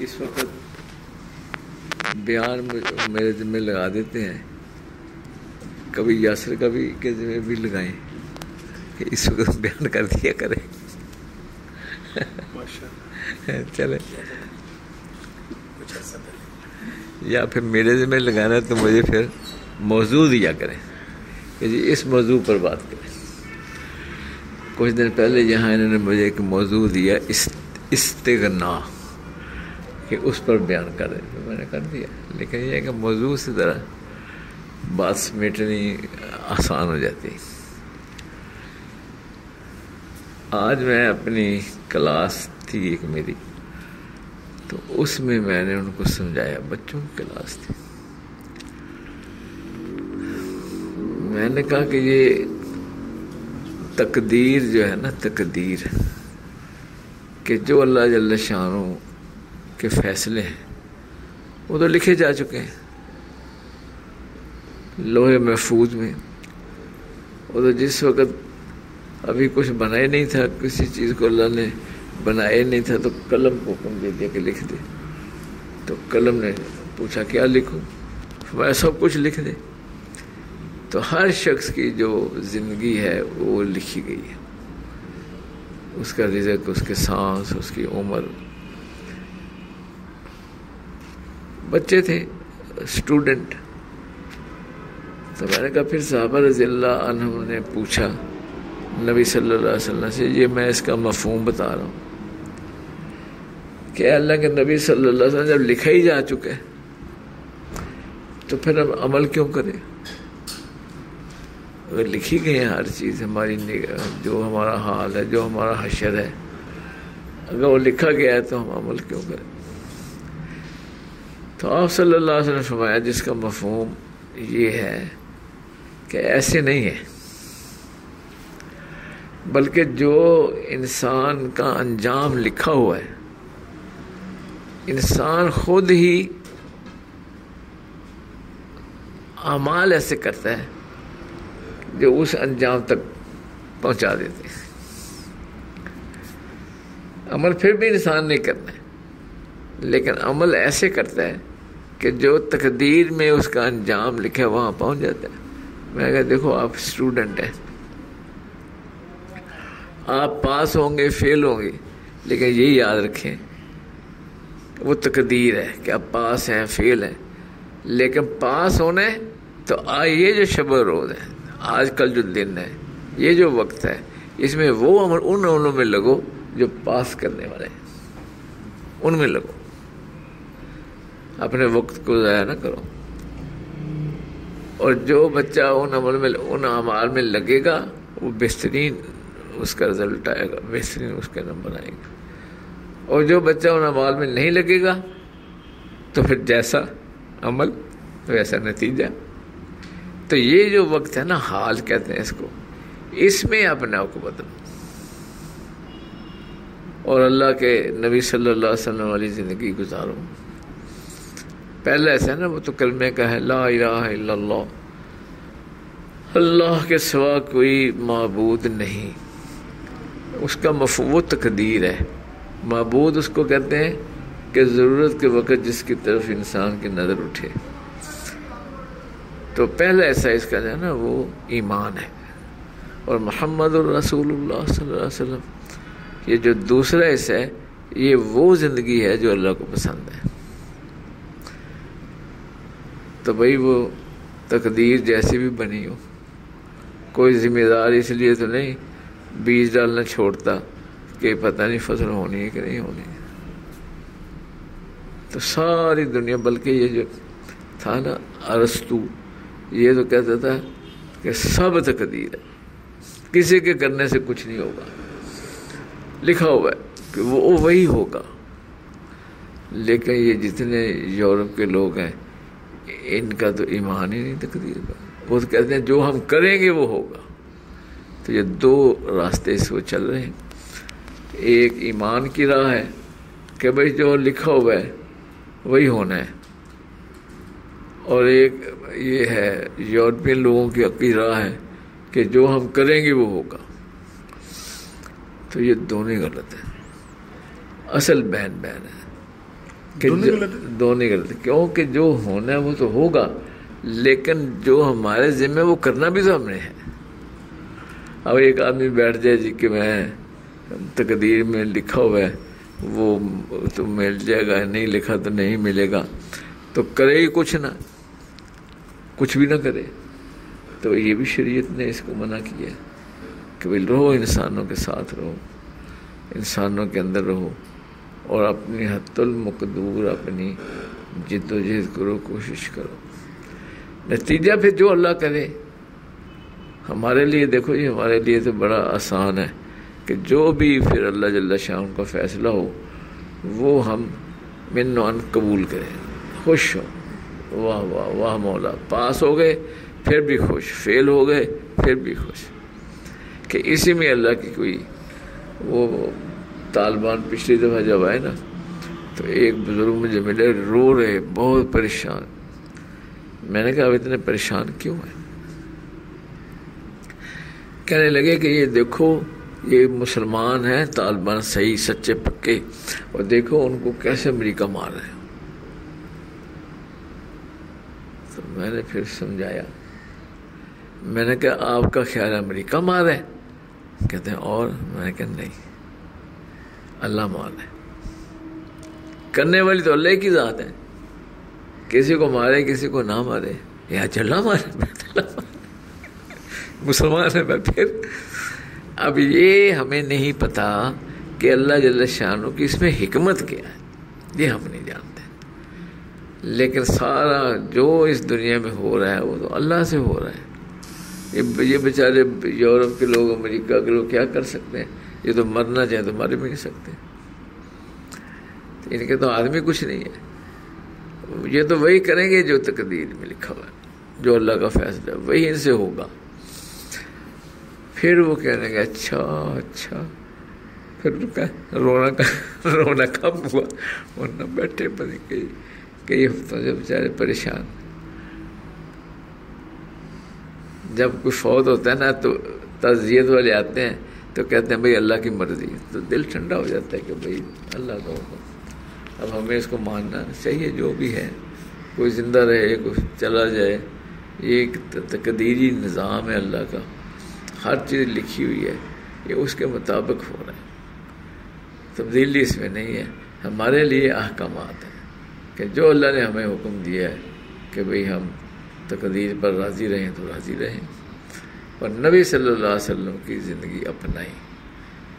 اس وقت بیان میرے ذمہ لگا دیتے ہیں، کبھی یاسر کا بھی کے ذمہ بھی لگائیں کہ اس وقت بیان کر دیا کریں. چلے، یا پھر میرے ذمہ لگانا ہے تو مجھے پھر موضوع دیا کریں کہ جی اس موضوع پر بات کریں. کچھ دن پہلے یہاں انہوں نے مجھے ایک موضوع دیا استغنا، کہ اس پر بیان کریں، تو میں نے کر دیا. لیکن یہ ہے کہ موضوع سے ذرا بات سمیٹنی آسان ہو جاتی. آج میں اپنی کلاس تھی ایک میری، تو اس میں نے ان کو سمجھایا، بچوں کی کلاس تھی. میں نے کہا کہ یہ تقدیر جو ہے نا، تقدیر کہ جو اللہ جل شانہ کے فیصلے ہیں وہ تو لکھے جا چکے ہیں لوح محفوظ میں. وہ تو جس وقت ابھی کچھ بنا ہی نہیں تھا، کسی چیز کو اللہ نے بنایا نہیں تھا، تو قلم کو حکم دے دیا کہ لکھ دے. تو قلم نے پوچھا کیا لکھوں؟ میں سب کچھ لکھ دے. تو ہر شخص کی جو زندگی ہے وہ لکھی گئی ہے، اس کا رزق، اس کے سانس، اس کی عمر. بچے تھے، اسٹوڈنٹ. تو میں نے کہا پھر صحابہ رضی اللہ عنہم نے پوچھا نبی صلی اللہ علیہ وسلم سے، یہ میں اس کا مفہوم بتا رہا ہوں کہ اللہ کے نبی صلی اللہ علیہ وسلم جب لکھا ہی جا چکا ہے تو پھر ہم عمل کیوں کریں؟ اگر لکھی گئی ہے ہر چیز، ہماری جو ہمارا حال ہے، جو ہمارا حشر ہے، اگر وہ لکھا گیا ہے تو ہم عمل کیوں کریں؟ تو آپ صلی اللہ علیہ وسلم نے فرمایا جس کا مفہوم یہ ہے کہ ایسے نہیں ہے، بلکہ جو انسان کا انجام لکھا ہوا ہے، انسان خود ہی اعمال ایسے کرتا ہے جو اس انجام تک پہنچا دیتے ہیں. عمل پھر بھی انسان نہیں کرنا ہے، لیکن عمل ایسے کرتا ہے کہ جو تقدیر میں اس کا انجام لکھے وہاں پہنچ جاتا ہے. میں کہا دیکھو آپ اسٹوڈنٹ ہیں، آپ پاس ہوں گے، فیل ہوں گے، لیکن یہی یاد رکھیں وہ تقدیر ہے کہ آپ پاس ہیں، فیل ہیں. لیکن پاس ہونے تو یہ جو شب و روز ہے، آج کل جو دن ہے، یہ جو وقت ہے، اس میں وہ ان عملوں میں لگو جو پاس کرنے والے ہیں، ان میں لگو. اپنے وقت کو ضائع نہ کرو. اور جو بچہ ان اعمال میں لگے گا وہ بہترین اس کا رزلٹ آئے گا، بہترین اس کے نمبر آئے گا. اور جو بچہ ان اعمال میں نہیں لگے گا تو پھر جیسا عمل ویسا نتیجہ. تو یہ جو وقت ہے نا، حال کہتے ہیں اس کو، اس میں اپنے آپ کو بدلو اور اللہ کے نبی صلی اللہ علیہ وسلم والی زندگی گزارو. پہلا ایسا ہے نا، وہ تو کلمے کا ہے، لا الہ الا اللہ، اللہ کے سوا کوئی معبود نہیں. اس کا مفہوم وہ تقدیر ہے. معبود اس کو کہتے ہیں کہ ضرورت کے وقت جس کی طرف انسان کی نظر اٹھے. تو پہلا ایسا اس کا جو ہے نا وہ ایمان ہے. اور محمد الرسول اللہ صلی اللہ علیہ وسلم، یہ جو دوسرا حصہ ہے، یہ وہ زندگی ہے جو اللہ کو پسند ہے. تو بھئی وہ تقدیر جیسی بھی بنی ہو، کوئی ذمہ دار اس لیے تو نہیں بیج ڈالنا چھوڑتا کہ پتہ نہیں فصل ہونی ہے کہ نہیں ہونی ہے. تو ساری دنیا، بلکہ یہ جو تھا نا ارسطو، یہ تو کہتا تھا کہ سب تقدیر ہے، کسی کے کرنے سے کچھ نہیں ہوگا، لکھا ہوا ہے کہ وہ وہی ہوگا. لیکن یہ جتنے یورپ کے لوگ ہیں، ان کا تو ایمان ہی نہیں تقدیر کا. وہ تو کہتے ہیں جو ہم کریں گے وہ ہوگا. تو یہ دو راستے اس کو چل رہے ہیں. ایک ایمان کی راہ ہے کہ بھئی جو لکھا ہوا ہے وہی ہونا ہے، اور ایک یہ ہے یورپین لوگوں کی راہ ہے کہ جو ہم کریں گے وہ ہوگا. تو یہ دونوں غلط ہیں. اصل بین ہے کہ دونوں غلط، کیونکہ جو ہونا ہے وہ تو ہوگا، لیکن جو ہمارے ذمہ وہ کرنا بھی تو ہم نے ہے۔ اب ایک آدمی بیٹھ جائے جی کہ میں تقدیر میں لکھا ہوا ہے وہ تو مل جائے گا، نہیں لکھا تو نہیں ملے گا، تو کرے ہی کچھ نہ، کچھ بھی نہ کرے، تو یہ بھی شریعت نے اس کو منع کیا ہے کہ بھائی رہو، انسانوں کے ساتھ رہو، انسانوں کے اندر رہو، اور اپنی حد المقدور اپنی جد و جہد کرو، کوشش کرو، نتیجہ پھر جو اللہ کرے۔ ہمارے لیے دیکھو جی، ہمارے لیے تو بڑا آسان ہے کہ جو بھی پھر اللہ جل شان کا فیصلہ ہو وہ ہم من و ان قبول کریں، خوش ہو، واہ واہ واہ مولا، پاس ہو گئے پھر بھی خوش، فیل ہو گئے پھر بھی خوش، کہ اسی میں اللہ کی کوئی وہ طالبان پچھلی دفعہ جب آئے نا تو ایک بزرگ مجھے ملے، رو رہے، بہت پریشان۔ میں نے کہا اب اتنے پریشان کیوں ہیں؟ کہنے لگے کہ یہ دیکھو یہ مسلمان ہیں طالبان صحیح سچے پکے، اور دیکھو ان کو کیسے امریکہ مار رہے ہیں۔ تو میں نے پھر سمجھایا، میں نے کہا آپ کا خیال ہے امریکہ مار رہے ہیں؟ کہتے ہیں اور؟ میں نے کہا نہیں، اللہ مار رہے، کرنے والی تو اللہ کی ذات ہے، کسی کو مارے کسی کو نہ مارے، یا چلا مارے مسلمان ہے میں۔ پھر اب یہ ہمیں نہیں پتا کہ اللہ جل شانہ کی اس میں حکمت کیا ہے، یہ ہم نہیں جانتے، لیکن سارا جو اس دنیا میں ہو رہا ہے وہ تو اللہ سے ہو رہا ہے۔ یہ بیچارے یورپ کے لوگ، امریکہ کے لوگ کیا کر سکتے ہیں؟ یہ تو مرنا چاہے تو مر بھی نہیں سکتے، ان کے تو آدمی کچھ نہیں ہے، یہ تو وہی کریں گے جو تقدیر میں لکھا ہوا ہے، جو اللہ کا فیصلہ ہے وہی ان سے ہوگا۔ پھر وہ کہنے گے اچھا اچھا، پھر رونا کم ہوا، ورنہ بیٹھے پڑے کئی ہفتوں سے بیچارے پریشان۔ جب کوئی فوت ہوتا ہے نا تو تعزیت والے آتے ہیں تو کہتے ہیں بھائی اللہ کی مرضی، تو دل ٹھنڈا ہو جاتا ہے کہ بھائی اللہ کا حکم، اب ہمیں اس کو ماننا چاہیے جو بھی ہے، کوئی زندہ رہے کوئی چلا جائے، یہ ایک تقدیری نظام ہے اللہ کا، ہر چیز لکھی ہوئی ہے، یہ اس کے مطابق ہو رہا ہے، تبدیلی اس میں نہیں ہے۔ ہمارے لیے احکامات ہیں کہ جو اللہ نے ہمیں حکم دیا ہے کہ بھئی ہم تقدیر پر راضی رہیں تو راضی رہیں، اور نبی صلی اللہ علیہ وسلم کی زندگی اپنائیں،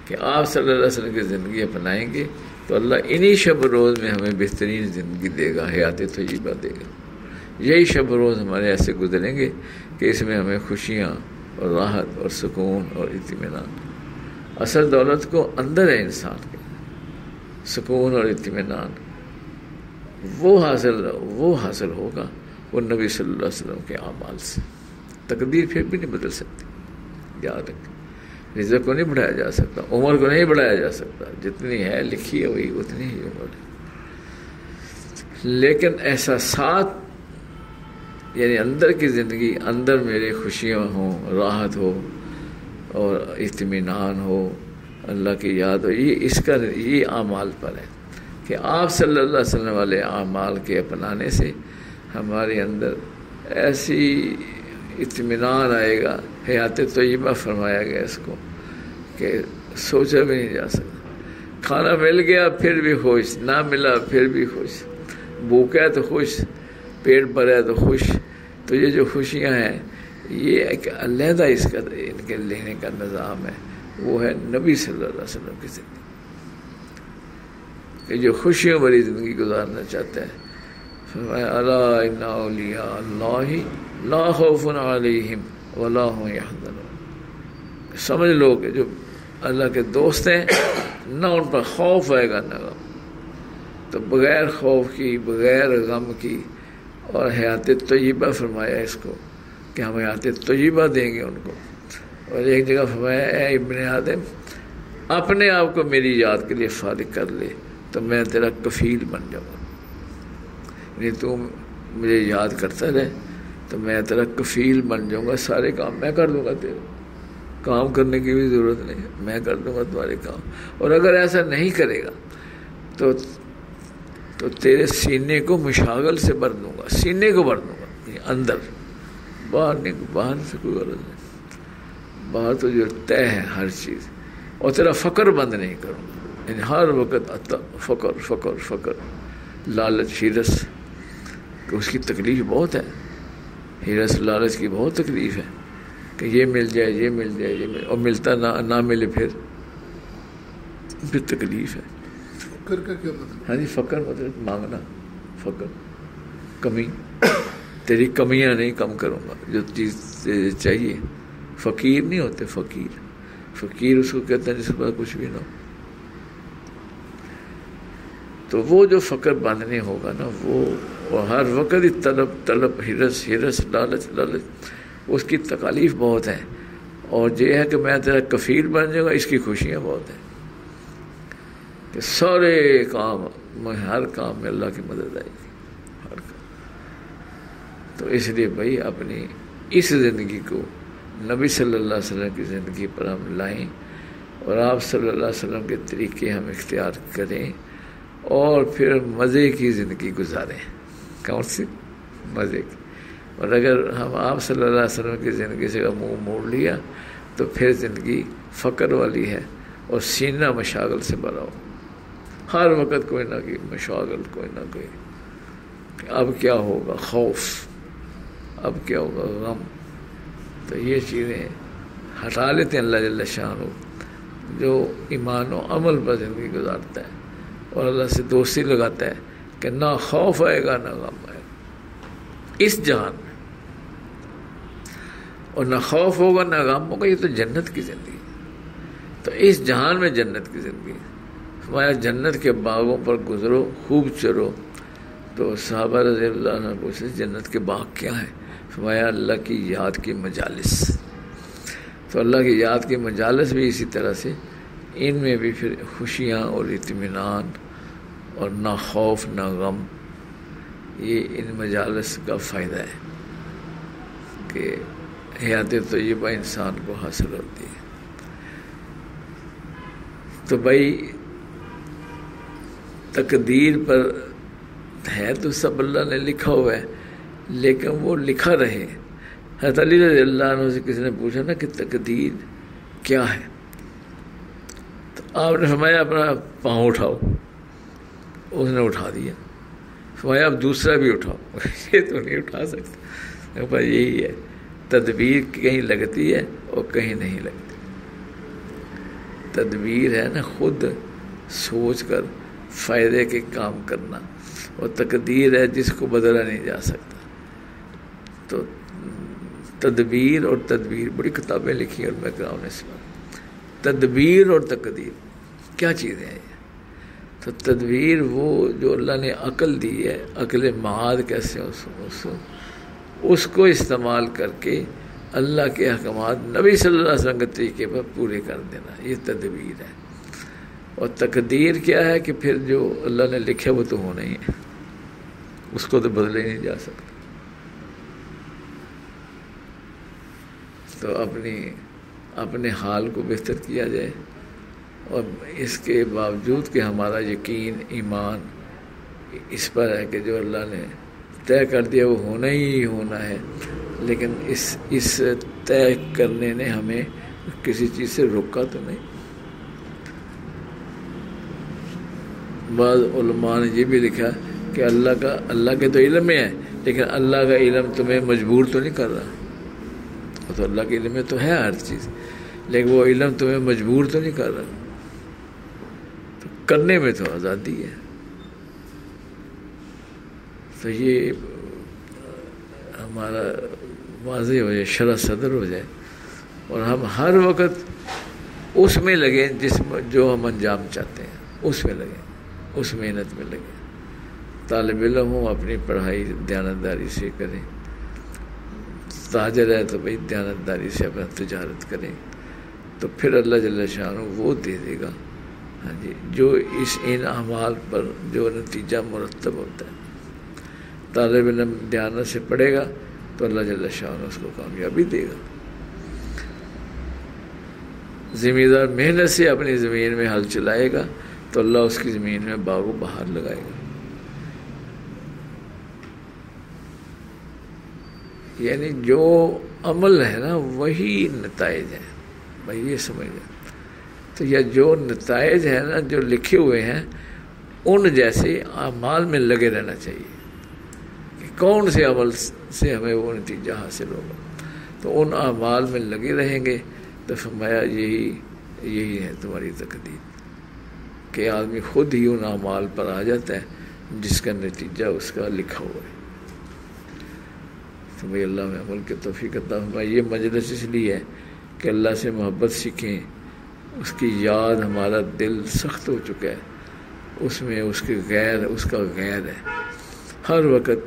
کہ آپ صلی اللہ علیہ وسلم کی زندگی اپنائیں گے تو اللہ انہی شب روز میں ہمیں بہترین زندگی دے گا، حیات طیبہ دے گا۔ یہی شب روز ہمارے ایسے گزریں گے کہ اس میں ہمیں خوشیاں اور راحت اور سکون اور اطمینان، اصل دولت کو اندر ہے انسان کے، سکون اور اطمینان وہ حاصل ہوگا وہ نبی صلی اللہ علیہ وسلم کے اعمال سے۔ تقدیر پھر بھی نہیں بدل سکتی، یاد رکھیں، رزق کو نہیں بڑھایا جا سکتا، عمر کو نہیں بڑھایا جا سکتا، جتنی ہے لکھی ہے وہی اتنی ہی عمر ہے، لیکن احساسات یعنی اندر کی زندگی، اندر میرے خوشیاں ہوں، راحت ہو اور اطمینان ہو، اللہ کی یاد ہو، یہ اعمال پر ہے کہ آپ صلی اللہ علیہ وسلم والے اعمال کے اپنانے سے ہمارے اندر ایسی اطمینان آئے گا، حیات طیبہ فرمایا گیا اس کو کہ سوچا بھی نہیں جا سکتا۔ کھانا مل گیا پھر بھی خوش، نہ ملا پھر بھی خوش، بھوکا ہے تو خوش، پیٹ بھرا ہے تو خوش۔ تو یہ جو خوشیاں ہیں یہ ایک علیحدہ اس کا ان کے لینے کا نظام ہے، وہ ہے نبی صلی اللہ علیہ وسلم کی زندگی، کہ جو خوشیوں بھری زندگی گزارنا چاہتے ہیں۔ فرمایا الا ان اولیاء اللہ لا خوف علیہم ولا هم یحزنون، سمجھ لو کہ جو اللہ کے دوست ہیں نہ ان پر خوف آئے گا نہ غم، تو بغیر خوف کی، بغیر غم کی، اور حیات طیبہ فرمایا اس کو کہ ہم حیات طیبہ دیں گے ان کو۔ اور ایک جگہ فرمایا اے ابن آدم اپنے آپ کو میری یاد کے لیے فارغ کر لے تو میں تیرا کفیل بن جاؤں گا، یعنی تو مجھے یاد کرتا رہے تو میں تیرا کفیل بن جاؤں گا، سارے کام میں کر دوں گا، تیرے کام کرنے کی بھی ضرورت نہیں ہے، میں کر دوں گا تمہارے کام۔ اور اگر ایسا نہیں کرے گا تو تو تیرے سینے کو مشاغل سے بھر دوں گا، سینے کو بھر دوں گا اندر، باہر نہیں، باہر سے کوئی غرض نہیں، باہر تو جو طے ہے ہر چیز، اور تیرا فقر بند نہیں کروں گا، یعنی ہر وقت فقر فقر فقر، لالچ ہرس، کہ اس کی تکلیف بہت ہے، ہرس لالچ کی بہت تکلیف ہے کہ یہ مل جائے، یہ مل جائے، یہ مل، اور ملتا نہ ملے پھر تکلیف ہے۔ فقر کا کیا مطلب؟ ہاں جی، فقر مطلب مانگنا، فقر کمی، تیری کمیاں نہیں کم کروں گا، جو چیز چاہیے۔ فقیر نہیں ہوتے، فقیر اس کو کہتے ہیں جس کے پاس کچھ بھی نہ ہو۔ تو وہ جو فقر بند نہیں ہوگا نا، وہ ہر وقت ہی طلب ہرس لالچ، اس کی تکالیف بہت ہیں، اور یہ ہے کہ میں تیرا کفیل بن جاؤں گا، اس کی خوشیاں بہت ہیں کہ سارے کام میں، ہر کام میں اللہ کی مدد آئے گی، ہر کام۔ تو اس لیے بھائی اپنی اس زندگی کو نبی صلی اللہ علیہ وسلم کی زندگی پر ہم لائیں، اور آپ صلی اللہ علیہ وسلم کے طریقے ہم اختیار کریں، اور پھر مزے کی زندگی گزاریں۔ کون سی؟ مزے کی۔ اور اگر ہم آپ صلی اللہ علیہ وسلم کی زندگی سے منہ موڑ لیا تو پھر زندگی فقر والی ہے، اور سینہ مشاغل سے بھرا ہو، ہر وقت کوئی نہ کوئی مشاغل، کوئی نہ کوئی، اب کیا ہوگا، خوف، اب کیا ہوگا، غم۔ تو یہ چیزیں ہٹا لیتے ہیں اللہ جل شانہ، جو ایمان و عمل پر زندگی گزارتا ہے اور اللہ سے دوستی لگاتا ہے کہ نہ خوف آئے گا نہ غم آئے گا اس جہان میں، اور نہ خوف ہوگا نہ غم ہوگا۔ یہ تو جنت کی زندگی، تو اس جہان میں جنت کی زندگی، ہمارا جنت کے باغوں پر گزرو، خوب چرو۔ تو صحابہ رضی اللہ عنہ پوچھتے جنت کے باغ کیا ہیں؟ فرمایا اللہ کی یاد کی مجالس۔ تو اللہ کی یاد کی مجالس بھی اسی طرح سے، ان میں بھی پھر خوشیاں اور اطمینان اور نہ خوف نہ غم، یہ ان مجالس کا فائدہ ہے کہ حیات طیبہ انسان کو حاصل ہوتی ہے۔ تو بھائی تقدیر پر ہے تو سب اللہ نے لکھا ہوا ہے، لیکن وہ لکھا رہے۔ حضرت علی رضی اللہ عنہ سے کسی نے پوچھا نا کہ تقدیر کیا ہے، تو آپ نے فرمایا اپنا پاؤں اٹھاؤ، اس نے اٹھا دیا، فرمایا اب دوسرا بھی اٹھاؤ، یہ تو نہیں اٹھا سکتے۔ بس یہی ہے، تدبیر کہیں لگتی ہے اور کہیں نہیں لگتی۔ تدبیر ہے نا خود سوچ کر فائدے کے کام کرنا، اور تقدیر ہے جس کو بدلا نہیں جا سکتا۔ تو تدبیر اور تدبیر، بڑی کتابیں لکھی اور میں کراؤں اس پر، تدبیر اور تقدیر کیا چیزیں ہیں یہ؟ تو تدبیر وہ جو اللہ نے عقل دی ہے، عقل معاد کیسے اس کو استعمال کر کے اللہ کے احکامات نبی صلی اللہ علیہ وسلم کے طریقے پر پورے کر دینا، یہ تدبیر ہے۔ اور تقدیر کیا ہے کہ پھر جو اللہ نے لکھا وہ تو ہونا ہی ہے، اس کو تو بدلے نہیں جا سکتا۔ تو اپنے حال کو بہتر کیا جائے، اور اس کے باوجود کہ ہمارا یقین ایمان اس پر ہے کہ جو اللہ نے طے کر دیا وہ ہونا ہی ہونا ہے، لیکن اس طے کرنے نے ہمیں کسی چیز سے روکا تو نہیں۔ بعض علماء نے یہ بھی لکھا کہ اللہ کے تو علم میں ہے، لیکن اللہ کا علم تمہیں مجبور تو نہیں کر رہا، تو اللہ کے علم میں تو ہے ہر چیز، لیکن وہ علم تمہیں مجبور تو نہیں کر رہا، تو کرنے میں تو آزادی ہے۔ تو یہ ہمارا واضح ہو جائے، شرح صدر ہو جائے، اور ہم ہر وقت اس میں لگیں جو ہم انجام چاہتے ہیں، اس میں لگیں، اس محنت میں لگیں۔ طالب علم ہوں اپنی پڑھائی دیانتداری سے کریں، تاجر ہے تو بھائی دیانتداری سے اپنا تجارت کریں، تو پھر اللہ جل شانہ وہ دے دے گا، ہاں جی، جو ان اعمال پر جو نتیجہ مرتب ہوتا ہے۔ طالب علم دیانت سے پڑھے گا تو اللہ جل شانہ اس کو کامیابی دے گا۔ زمیندار محنت سے اپنی زمین میں ہل چلائے گا تو اللہ اس کی زمین میں باغ و بہار لگائے گا۔ یعنی جو عمل ہے نا وہی نتائج ہیں، بھائی یہ سمجھ لیں۔ تو یہ جو نتائج ہیں نا جو لکھے ہوئے ہیں ان جیسے اعمال میں لگے رہنا چاہیے کہ کون سے عمل سے ہمیں وہ نتیجہ حاصل ہوگا، تو ان اعمال میں لگے رہیں گے تو فرمایا یہی ہے تمہاری تقدیر کہ آدمی خود ہی ان اعمال پر آ جاتا ہے جس کا نتیجہ اس کا لکھا ہوا ہے۔ تو بھائی اللہ میں عمل کے توفیق عطا فرمائے۔ یہ مجلس اس لیے ہے کہ اللہ سے محبت سیکھیں، اس کی یاد، ہمارا دل سخت ہو چکا ہے، اس میں اس کا غیر ہے، ہر وقت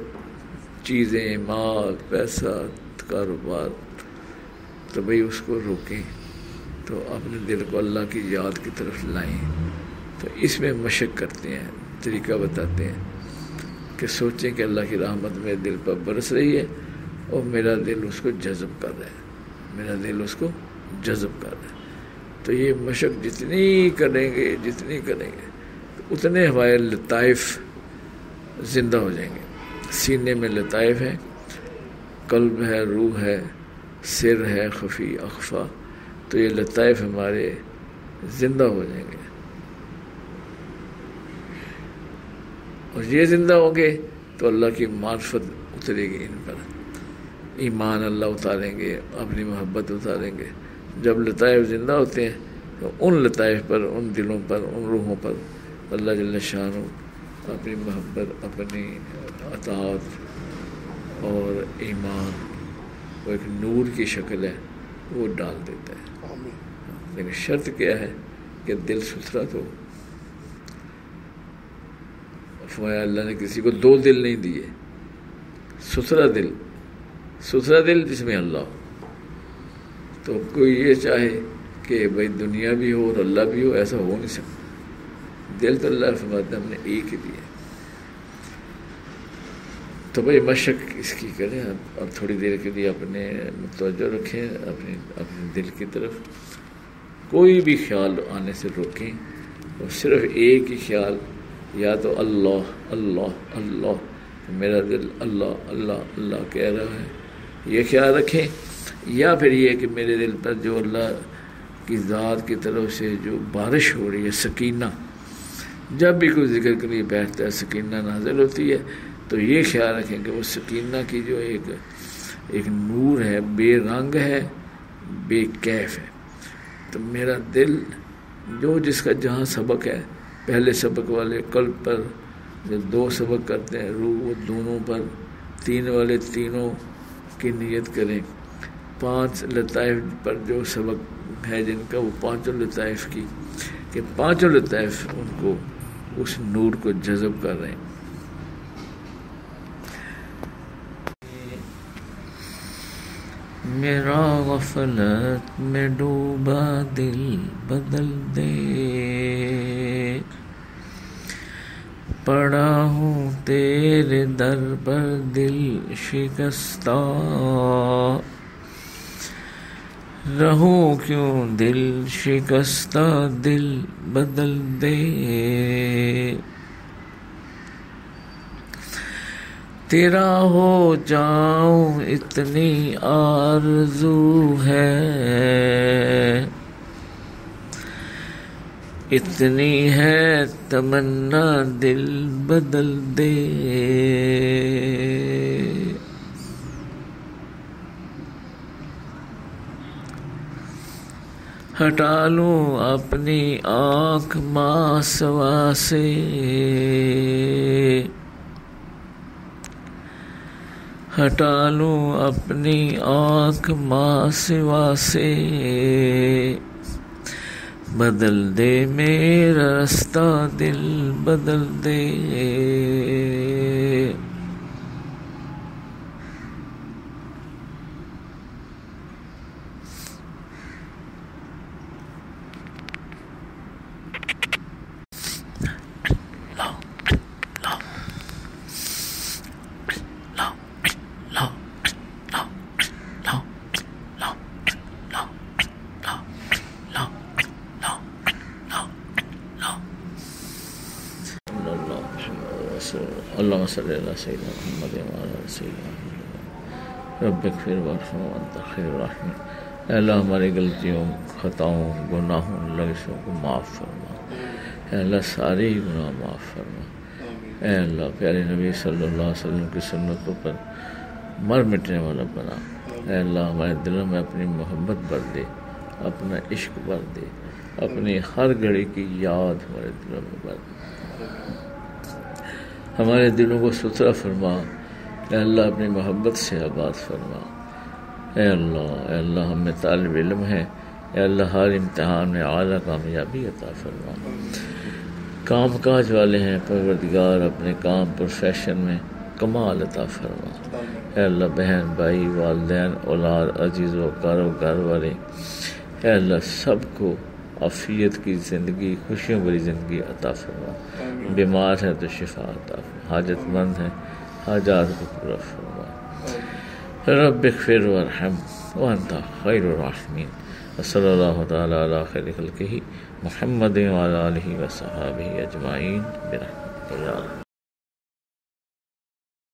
چیزیں، مال، پیسہ، کاروبار، تو بھئی اس کو روکیں، تو اپنے دل کو اللہ کی یاد کی طرف لائیں۔ تو اس میں مشق کرتے ہیں، طریقہ بتاتے ہیں کہ سوچیں کہ اللہ کی رحمت میرے دل پر برس رہی ہے اور میرا دل اس کو جذب کر رہا ہے، میرا دل اس کو جذب کر رہا ہے۔ تو یہ مشق جتنی کریں گے تو اتنے ہمارے لطائف زندہ ہو جائیں گے۔ سینے میں لطائف ہیں، قلب ہے، روح ہے، سر ہے، خفی اخفا، تو یہ لطائف ہمارے زندہ ہو جائیں گے، اور یہ زندہ ہوں گے تو اللہ کی معرفت اترے گی ان پر، ایمان اللہ اتاریں گے، اپنی محبت اتاریں گے۔ جب لطائف زندہ ہوتے ہیں تو ان لطائف پر، ان دلوں پر، ان روحوں پر اللہ جل شانہ اپنی محبت، اپنی اطاعت اور ایمان، وہ ایک نور کی شکل ہے، وہ ڈال دیتا ہے۔ لیکن شرط کیا ہے کہ دل ستھرا تو فرمایا اللہ نے کسی کو دو دل نہیں دیے، ستھرا دل جس میں اللہ ہو۔ تو کوئی یہ چاہے کہ بھائی دنیا بھی ہو اور اللہ بھی ہو، ایسا ہو نہیں سکتا۔ دل تو اللہ فرماتا ہے ہم نے ایک ہی دیا۔ تو بھائی مشق اس کی کریں، اور تھوڑی دیر کے لیے اپنے متوجہ رکھیں اپنے دل کی طرف، کوئی بھی خیال آنے سے روکیں، اور صرف ایک ہی خیال، یا تو اللہ اللہ اللہ، میرا دل اللہ اللہ اللہ کہہ رہا ہے، یہ خیال رکھیں، یا پھر یہ کہ میرے دل پر جو اللہ کی ذات کی طرف سے جو بارش ہو رہی ہے، سکینہ، جب بھی کوئی ذکر کے لیے بیٹھتا ہے سکینہ نازل ہوتی ہے، تو یہ خیال رکھیں کہ وہ سکینہ کی جو ایک نور ہے، بے رنگ ہے، بے کیف ہے۔ تو میرا دل جو جس کا جہاں سبق ہے، پہلے سبق والے قلب پر جو 2 سبق کرتے ہیں، روح، وہ دونوں پر، 3 والے تینوں کی نیت کریں، 5 لطائف پر جو سبق ہے جن کا، وہ 5 لطائف کی، کہ 5 لطائف ان کو اس نور کو جذب کر رہے ہیں۔ میرا غفلت میں ڈوبا دل بدل دے، پڑا ہوں تیرے در پر دل شکستہ، رہوں کیوں دل شکستہ، دل بدل دے، تیرا ہو جاؤں اتنی آرزو ہے، اتنی ہے تمنا، دل بدل دے، ہٹا لوں اپنی آنکھ ماں سوا سے، ہٹا لوں اپنی آنکھ ماں سوا سے، بدل دے میرا رستہ، دل بدل دے، اللهم صل على سيدنا محمد وعلى آل سيدنا محمد رب اغفر وارحم وانت خیر الراحمین۔ اے اللہ ہماری غلطیوں، خطاؤں، گناہوں، لغزشوں کو معاف فرما۔ اے اللہ سارے ہی گناہ معاف فرما۔ اے اللہ پیارے نبی صلی اللہ علیہ وسلم کی سنتوں پر مر مٹنے والا بنا۔ اے اللہ ہمارے دلوں میں اپنی محبت بھر دے، اپنا عشق بھر دے، اپنی ہر گھڑی کی یاد ہمارے دلوں میں بھر دے، ہمارے دلوں کو ستھرا فرما۔ اے اللہ اپنی محبت سے آباد فرما۔ اے اللہ ہم میں طالب علم ہے، اے اللہ ہر امتحان میں اعلیٰ کامیابی عطا فرما۔ کام کاج والے ہیں پروردگار، اپنے کام پروفیشن میں کمال عطا فرما۔ اے اللہ بہن بھائی، والدین، اولاد، عزیز و کاروبار والے، اے اللہ سب کو عافیت کی زندگی، خوشیوں بھری زندگی عطا فرما۔ بیمار ہے تو شفا عطا فرما، حاجت مند ہے حاجات کو پورا فرما۔ رب اغفر وارحم وانت خیر الراحمین۔ صلی اللہ تعالیٰ علی خیر خلقہ محمد وعلی آلہ وصحبہ اجمعین برحمتک یا رب۔